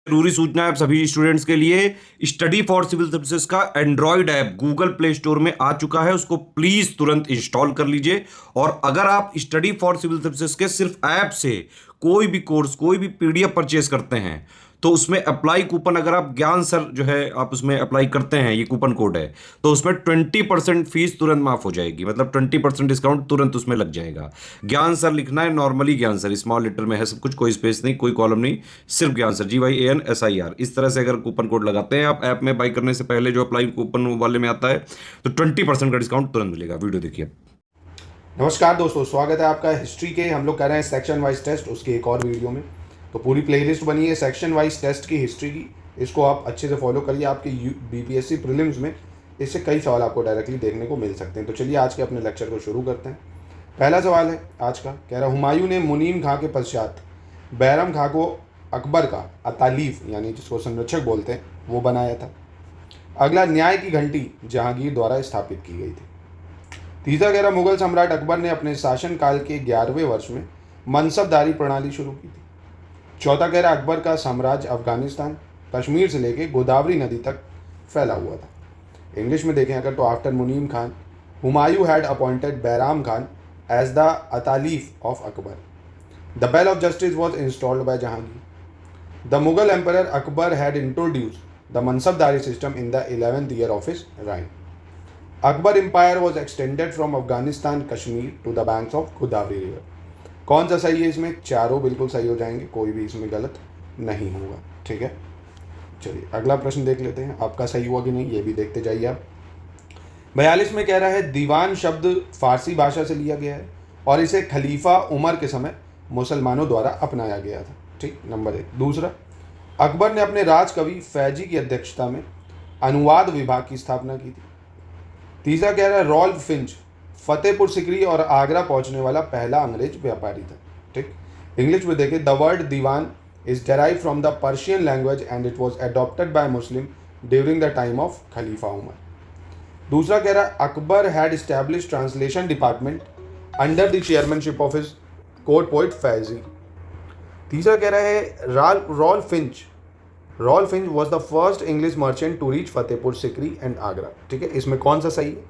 जरूरी सूचना है आप सभी स्टूडेंट्स के लिए। स्टडी फॉर सिविल सर्विसेज का Android app Google play store में आ चुका है, उसको प्लीज तुरंत इंस्टॉल कर लीजिए। और अगर आप स्टडी फॉर सिविल सर्विसेज के सिर्फ ऐप से कोई भी कोर्स, कोई भी पीडीएफ परचेज करते हैं तो उसमें अप्लाई कूपन, अगर आप ज्ञान सर जो है आप उसमें अप्लाई करते हैं, ये कूपन कोड है, तो उसमें 20% फीस तुरंत माफ हो जाएगी। मतलब 20% डिस्काउंट तुरंत उसमें लग जाएगा। ज्ञान सर लिखना है, नॉर्मली ज्ञान सर स्मॉल लेटर में है सब कुछ, कोई स्पेस नहीं, कोई कॉलम नहीं, सिर्फ ज्ञान सर GYANSIR। इस तरह से अगर कूपन कोड लगाते हैं आप ऐप में बाई करने से पहले, जो अप्लाई कूपन वाले में आता है, तो 20% का डिस्काउंट तुरंत मिलेगा। वीडियो देखिए। नमस्कार दोस्तों, स्वागत है आपका हिस्ट्री के। हम लोग कर रहे हैं सेक्शन वाइज टेस्ट, उसके एक और वीडियो में। तो पूरी प्लेलिस्ट बनी है सेक्शन वाइज टेस्ट की, हिस्ट्री की। इसको आप अच्छे से फॉलो करिए। आपके BPSC प्रीलिम्स में इससे कई सवाल आपको डायरेक्टली देखने को मिल सकते हैं। तो चलिए आज के अपने लेक्चर को शुरू करते हैं। पहला सवाल है आज का, कह रहा हुमायूं ने मुनीम खां के पश्चात बैरम खां को अकबर का अतालीफ, यानी जिसको संरक्षक बोलते हैं, वो बनाया था। अगला, न्याय की घंटी जहांगीर द्वारा स्थापित की गई थी। तीसरा कह रहा, मुगल सम्राट अकबर ने अपने शासनकाल के 11वें वर्ष में मनसबदारी प्रणाली शुरू की थी। चौथा कह रहा, अकबर का साम्राज्य अफगानिस्तान, कश्मीर से लेकर गोदावरी नदी तक फैला हुआ था। इंग्लिश में देखें अगर तो after Munim Khan, Humayun had appointed Bairam Khan as the ataliq of Akbar. The bell of justice was installed by Jahangir. The Mughal emperor Akbar had introduced the mansabdari system in the 11th year of his राइट। Akbar empire was extended from Afghanistan Kashmir to the banks of Godavari river. कौन सा सही है इसमें? चारों बिल्कुल सही हो जाएंगे, कोई भी इसमें गलत नहीं होगा। ठीक है, चलिए अगला प्रश्न देख लेते हैं, आपका सही हुआ कि नहीं ये भी देखते जाइए आप। 42 में कह रहा है, दीवान शब्द फारसी भाषा से लिया गया है और इसे खलीफा उमर के समय मुसलमानों द्वारा अपनाया गया था। ठीक, नंबर 1। दूसरा, अकबर ने अपने राजकवि फैजी की अध्यक्षता में अनुवाद विभाग की स्थापना की थी। तीसरा कह रहा है, रॉल्फ फिंच फतेहपुर सिकरी और आगरा पहुंचने वाला पहला अंग्रेज व्यापारी था। ठीक, इंग्लिश में देखें, the word diwan is derive from the Persian language and it was adopted by Muslim during the time of Khalifa Umar. दूसरा कह रहा है, Akbar had establish translation department under the chairmanship of his court poet Faizi. तीसरा कह रहा है, Ralph Fitch was the first English merchant to reach Fatehpur Sikri and Agra. ठीक है, इसमें कौन सा सही है?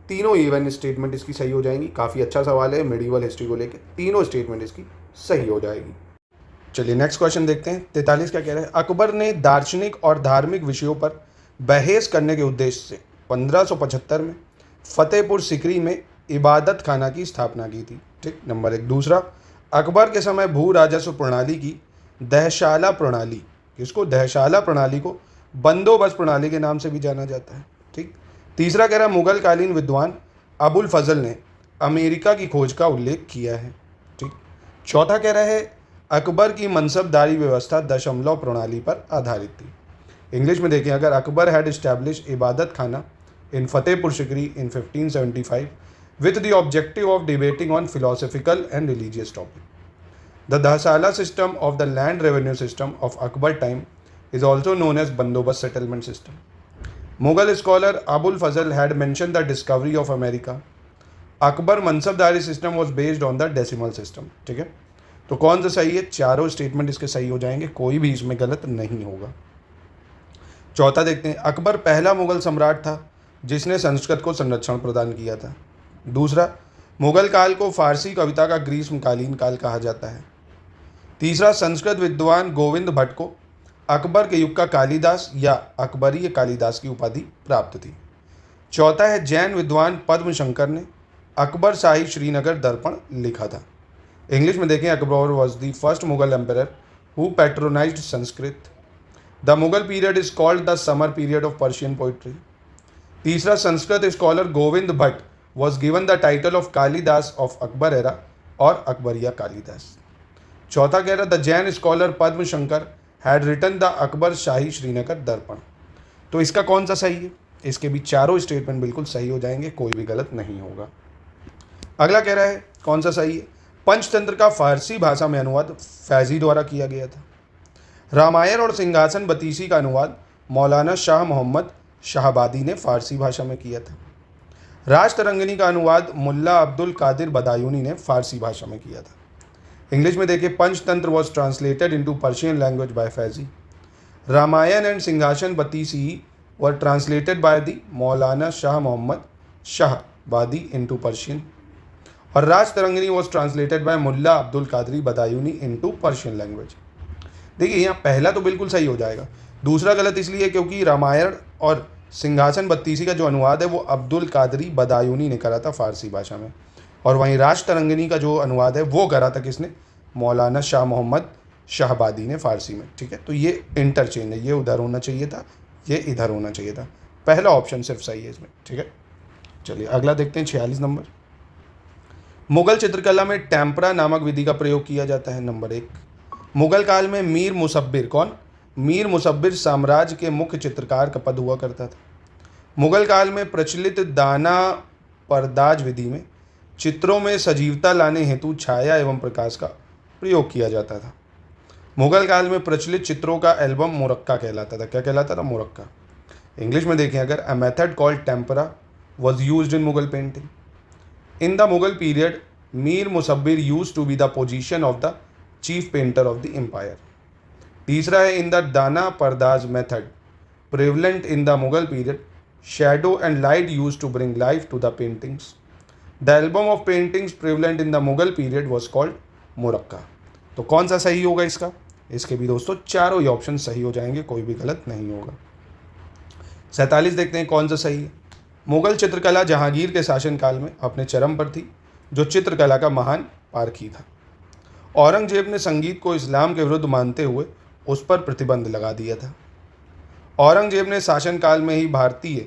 तीनों इवन स्टेटमेंट इसकी सही हो जाएंगी। काफ़ी अच्छा सवाल है मिडीवल हिस्ट्री को लेकर, तीनों स्टेटमेंट इसकी सही हो जाएगी। चलिए नेक्स्ट क्वेश्चन देखते हैं। 43 क्या कह रहे हैं, अकबर ने दार्शनिक और धार्मिक विषयों पर बहस करने के उद्देश्य से 1575 में फतेहपुर सिकरी में इबादत खाना की स्थापना की थी। ठीक, नंबर 1। दूसरा, अकबर के समय भू राजस्व प्रणाली की दहशाला प्रणाली, किसको? दहशाला प्रणाली को बंदोबस्त प्रणाली के नाम से भी जाना जाता है। ठीक, तीसरा कह रहा है, मुगल कालीन विद्वान अबुल फजल ने अमेरिका की खोज का उल्लेख किया है। ठीक, चौथा कह रहा है, अकबर की मनसबदारी व्यवस्था दशमलव प्रणाली पर आधारित थी। इंग्लिश में देखें अगर, अकबर हैड एस्टैब्लिश इबादत खाना इन फतेहपुर सिकरी इन 1575 with the objective of debating on philosophical and religious topics. The Dahsala system of the land revenue system of Akbar time is also known as Bandobast settlement system. Mughal scholar Abul Fazl had mentioned the discovery of America. Akbar Mansabdari system was based on the decimal system. ठीक है, तो कौन सा सही है? चारों statement इसके सही हो जाएंगे, कोई भी इसमें गलत नहीं होगा। चौथा देखते हैं, अकबर पहला मुगल सम्राट था जिसने संस्कृत को संरक्षण प्रदान किया था। दूसरा, मुगल काल को फारसी कविता का ग्रीष्मकालीन काल कहा जाता है। तीसरा, संस्कृत विद्वान गोविंद भट्ट को अकबर के युग का कालिदास या अकबरीय कालिदास की उपाधि प्राप्त थी। चौथा है, जैन विद्वान पद्म शंकर ने अकबर शाही श्रीनगर दर्पण लिखा था। इंग्लिश में देखें, Akbar was the first Mughal emperor who patronized Sanskrit. The Mughal period is called the summer period of Persian poetry. तीसरा, Sanskrit scholar Govind Bhatt was given the title of Kalidas of Akbar era और अकबरिया कालिदास। चौथा कह रहा, the Jain scholar Padma Shankar had written the Akbar Shahi Srinagar Darpan. तो इसका कौन सा सही है? इसके भी चारों स्टेटमेंट बिल्कुल सही हो जाएंगे, कोई भी गलत नहीं होगा। अगला कह रहा है कौन सा सही है, पंचतंत्र का फारसी भाषा में अनुवाद फैजी द्वारा किया गया था। रामायण और सिंहासन बतीसी का अनुवाद मौलाना शाह मोहम्मद शाहबादी ने फारसी भाषा में किया था। राज तरंगिनी का अनुवाद मुल्ला अब्दुल कादिर बदायूनी ने फारसी भाषा में किया था। इंग्लिश में देखिए, Panchatantra was translated into Persian language by Faizi. Ramayan and Sinhasan Battisi were translated by the Maulana Shah Mohammad Shahabadi into Persian. और Raj Tarangini was translated by Mulla Abdul Qadir Badayuni into Persian language. देखिए यहाँ पहला तो बिल्कुल सही हो जाएगा, दूसरा गलत इसलिए क्योंकि रामायण और सिंहासन बत्तीसी का जो अनुवाद है वो अब्दुल कादरी बदायूनी ने करा था फारसी भाषा में, और वहीं राज तरंगिनी का जो अनुवाद है वो करा था किसने, मौलाना शाह मोहम्मद शाहबादी ने फारसी में। ठीक है, तो ये इंटरचेंज है, ये उधर होना चाहिए था, ये इधर होना चाहिए था, पहला ऑप्शन सिर्फ सही है इसमें। ठीक है, चलिए अगला देखते हैं 46 नंबर। मुगल चित्रकला में टेम्परा नामक विधि का प्रयोग किया जाता है। नंबर 1, मुगल काल में मीर मुसब्बिर, कौन, मीर मुसब्बिर साम्राज्य के मुख्य चित्रकार का पद हुआ करता था। मुगल काल में प्रचलित दाना परदाज विधि में चित्रों में सजीवता लाने हेतु छाया एवं प्रकाश का प्रयोग किया जाता था। मुगल काल में प्रचलित चित्रों का एल्बम मुरक्का कहलाता था। क्या कहलाता था, मुरक्का। इंग्लिश में देखें अगर, a method called tempera was used in Mughal painting. In the Mughal period Mir Musawwir used to be the position of the chief painter of the empire. तीसरा है, in the Dana Pardaz method prevalent in the Mughal period shadow and light use to bring life to the paintings. The album of paintings prevalent in the Mughal period was called Muraqqa. तो कौन सा सही होगा इसका, इसके भी दोस्तों चारों ही ऑप्शन सही हो जाएंगे, कोई भी गलत नहीं होगा। 47 देखते हैं कौन सा सही है। मुगल चित्रकला जहांगीर के शासनकाल में अपने चरम पर थी, जो चित्रकला का महान पारखी था। औरंगजेब ने संगीत को इस्लाम के विरुद्ध मानते हुए उस पर प्रतिबंध लगा दिया था। औरंगजेब ने शासनकाल में ही भारतीय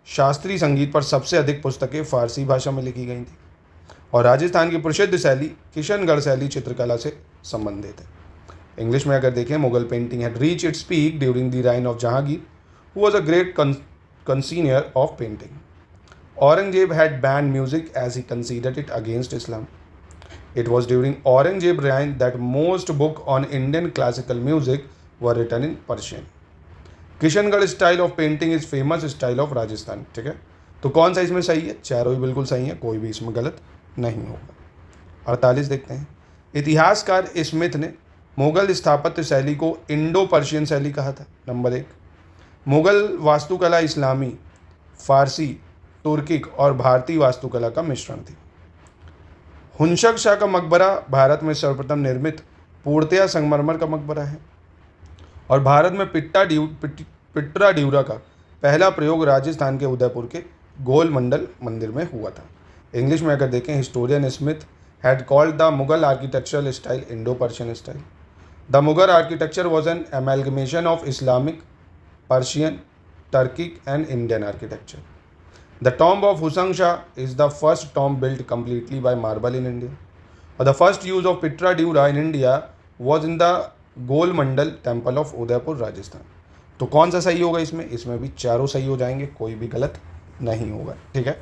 शास्त्रीय संगीत पर सबसे अधिक पुस्तकें फारसी भाषा में लिखी गई थी, और राजस्थान की प्रसिद्ध शैली किशनगढ़ शैली चित्रकला से संबंधित है। इंग्लिश में अगर देखें, Mughal painting had reach its peak during the reign of Jahangir who was a great connoisseur of painting. Aurangzeb had banned music as he considered it against Islam. It was during Aurangzeb reign that most books on Indian classical music were written in Persian. Kishangarh style of painting is famous style of Rajasthan. ठीक है, तो कौन सा इसमें सही है, चारों ही बिल्कुल सही है, कोई भी इसमें गलत नहीं होगा। 48 देखते हैं। इतिहासकार स्मिथ ने मुगल स्थापत्य शैली को इंडो पर्शियन शैली कहा था। नंबर 1, मुगल वास्तुकला इस्लामी, फारसी, तुर्किक और भारतीय वास्तुकला का मिश्रण थी। हुनशक शाह का मकबरा भारत में सर्वप्रथम निर्मित पूर्णतया संगमरमर का मकबरा है, और भारत में पिट्रा ड्यूरा का पहला प्रयोग राजस्थान के उदयपुर के गोल मंडल मंदिर में हुआ था। इंग्लिश में अगर देखें, historian Smith had called the Mughal architectural style Indo Persian style. The Mughal architecture was an amalgamation of Islamic, Persian, Turkic and Indian architecture. The tomb of Husang Shah is the first tomb built completely by marble in India. The first use of Pitra Dura in India was in the Gol Mandal Temple of Udaipur, Rajasthan. तो कौन सा सही होगा इसमें, इसमें भी चारों सही हो जाएंगे, कोई भी गलत नहीं होगा। ठीक है,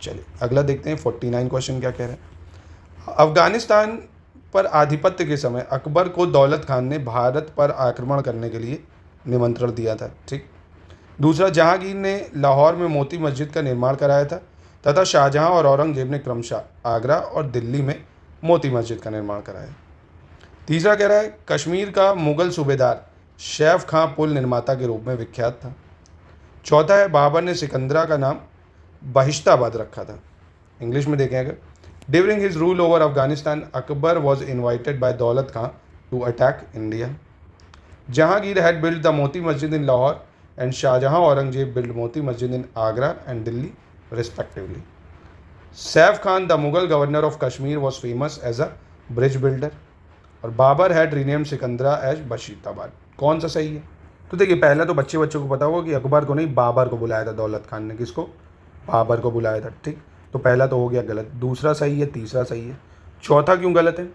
चलिए अगला देखते हैं 49 क्वेश्चन क्या कह रहे हैं। अफगानिस्तान पर आधिपत्य के समय अकबर को दौलत खान ने भारत पर आक्रमण करने के लिए निमंत्रण दिया था। ठीक, दूसरा, जहांगीर ने लाहौर में मोती मस्जिद का निर्माण कराया था, तथा शाहजहां और औरंगजेब ने क्रमशः आगरा और दिल्ली में मोती मस्जिद का निर्माण कराया। तीसरा कह रहा है, कश्मीर का मुगल सूबेदार शैफ खां पुल निर्माता के रूप में विख्यात था। चौथा है, बाबर ने सिकंदरा का नाम बहिश्ताबाद रखा था। इंग्लिश में देखें अगर, during his rule over Afghanistan Akbar was invited by Daulat Khan to attack India. Jahangir had build the Moti Masjid in Lahore and Shahjahan Aurangzeb built Moti Masjid in Agra and Delhi respectively. Saif Khan, the Mughal governor of Kashmir, was famous as a bridge builder. और Babar had renamed Sikandra as Bashitabad. कौन सा सही है, तो देखिए पहला तो बच्चों को पता होगा कि अकबर को नहीं बाबर को बुलाया था दौलत खान ने, किसको, बाबर को बुलाया था। ठीक, तो पहला तो हो गया गलत, दूसरा सही है, तीसरा सही है, चौथा क्यों गलत है,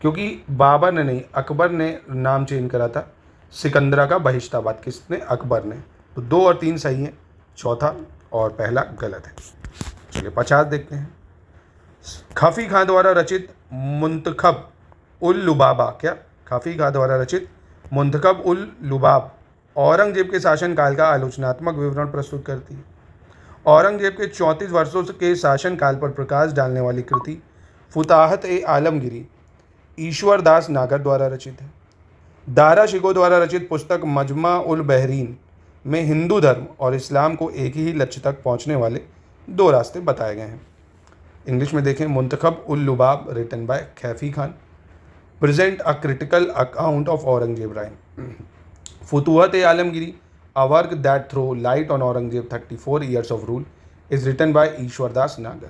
क्योंकि बाबर ने नहीं अकबर ने नाम चेंज करा था सिकंदरा का बहिश्ताबाद, किसने, अकबर ने। तो 2 और 3 सही हैं, चौथा और पहला गलत है। चलिए 50 देखते हैं। खफी खां द्वारा रचित मुंतखब उल लुबाबा, क्या, खफी खां द्वारा रचित मुंतखब उल लुबाब औरंगजेब के शासनकाल का आलोचनात्मक विवरण प्रस्तुत करती है। औरंगजेब के 34 वर्षों के शासनकाल पर प्रकाश डालने वाली कृति फुताहत ए आलमगिरी ईश्वर दास नागर द्वारा रचित है। दारा शिकोह द्वारा रचित पुस्तक मजमा उल बहरीन में हिंदू धर्म और इस्लाम को एक ही लक्ष्य तक पहुंचने वाले दो रास्ते बताए गए हैं। इंग्लिश में देखें, Muntakhab ul Lubab written by Kaifi Khan present a critical account of Aurangzeb reign. Futuhat Alamgiri, a work that throw light on Aurangzeb 34 years of rule, is written by Ishwar Das Nagar.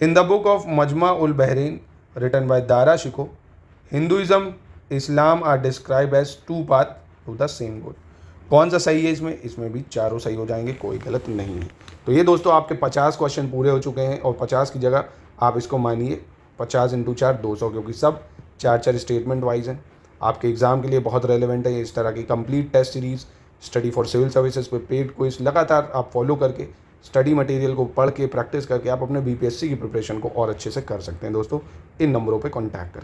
In the book of Majma ul Bahrain, written by Dara Shikoh, Hinduism, Islam are described as two paths to the same goal. कौन सा सही है इसमें? इसमें भी चारों सही हो जाएंगे, कोई गलत नहीं है। तो ये दोस्तों आपके 50 क्वेश्चन पूरे हो चुके हैं और 50 की जगह आप इसको मानिए 50 × 4 200, क्योंकि सब 4 स्टेटमेंट वाइज हैं। आपके एग्ज़ाम के लिए बहुत रेलेवेंट है। इस तरह की complete test series study for civil services पे पेड क्विज लगातार आप फॉलो करके स्टडी मटेरियल को पढ़ के प्रैक्टिस करके आप अपने बीपीएससी की प्रिपरेशन को और अच्छे से कर सकते हैं दोस्तों, इन नंबरों पे कांटेक्ट करें।